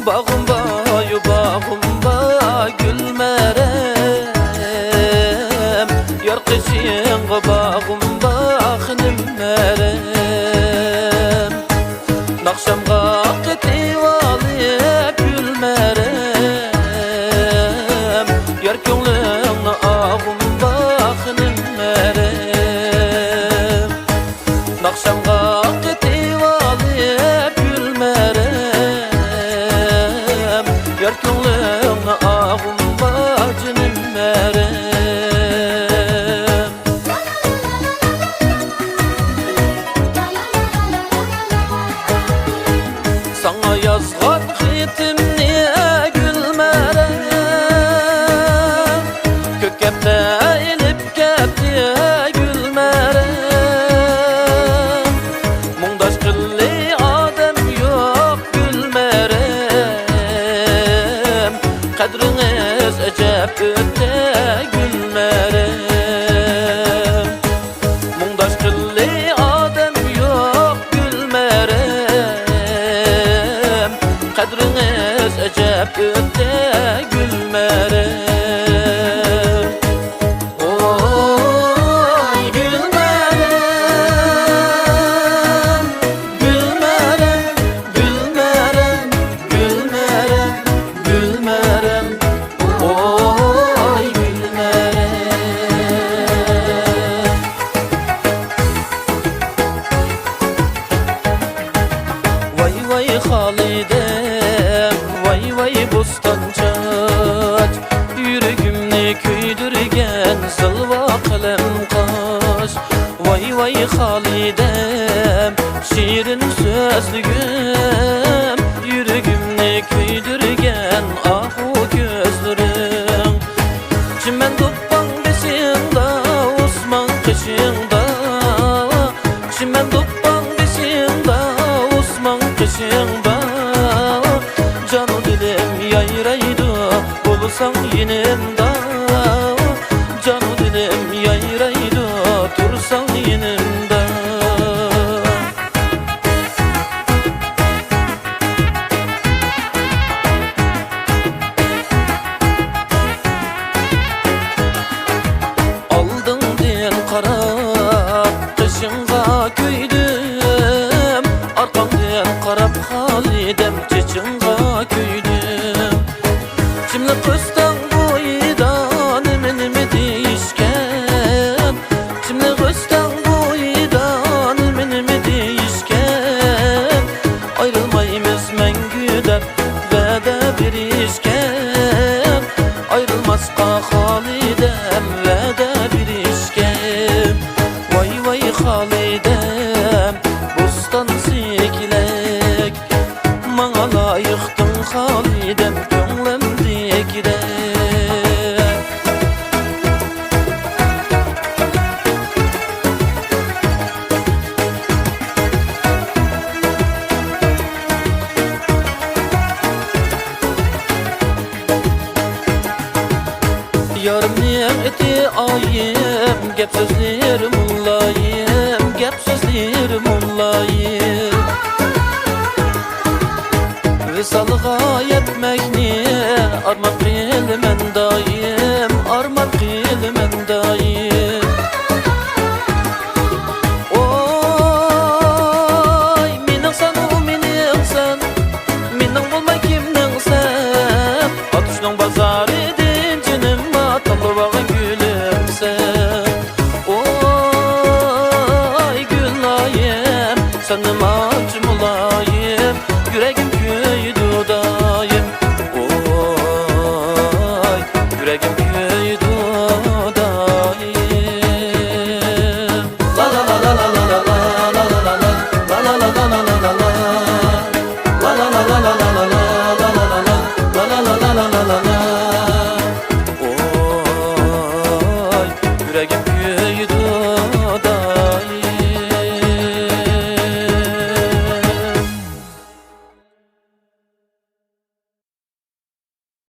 Bağımda yu bağımda gülmerem, yar kışın bağımda xınmerem. Nakşamga ketip alıp gülmerem, yar köngülüň ağımda xınmerem. Nakşamga ketip alıp gülmerem, yar köngülüň ağımda jünmerem. Sana yazgan hitimni gülmerem, kökepde elip ketdi gülmerem. Muңdaş kılly adam yok gülmerem, kadriniz ejep ötde gülmerem. Muңdaş kılly adam yok gülmerem, kadriniz ejep ötde gülmerem. Oy gülmerem, gülmerem, gülmerem, gülmerem, gülmerem. Oy gülmerem. Vay vay Halidem, vay vay bostançaç, yüreğimni köydürgen zılva kalem kaş. Vay vay Halidem, şirin sözlügüm, yüreğimni köydürgen ahu gözlerim. Çimen toppan beşiğinde, Osman kışında, çimen toppan beşiğinde, Osman kışında. Canı dilim yayraydı, olsan yenimde. Canı dilim yayraydı, tursan yenimde. Aldın diyen karap, kışınga köydüm. Arkam diyen karap Halidem, çeçinga köydüm. Şimdi kıstan boydan nime deyişken, şimdi kıstan boydan nime deyişken, ayrılmayımız mengüde vədə birişken, ayrılmazqa Halidem vədə birişken. Vay vay Halidem, bostan siklek, maňa laýykdyň Halidem köňlemdekide. Yarım niyeti ayım, gep sözlerim mullayım, gep sözlerim mullayım. Visalga yetmekni arman qilmen daim, arman qilmen daim. Oy meniň sen, o meniň sen, meniň bolmay kimniň sen. Atuşnyň bazary dinjinim, atalbaga gülüm sen. Oy gülayim, sen nima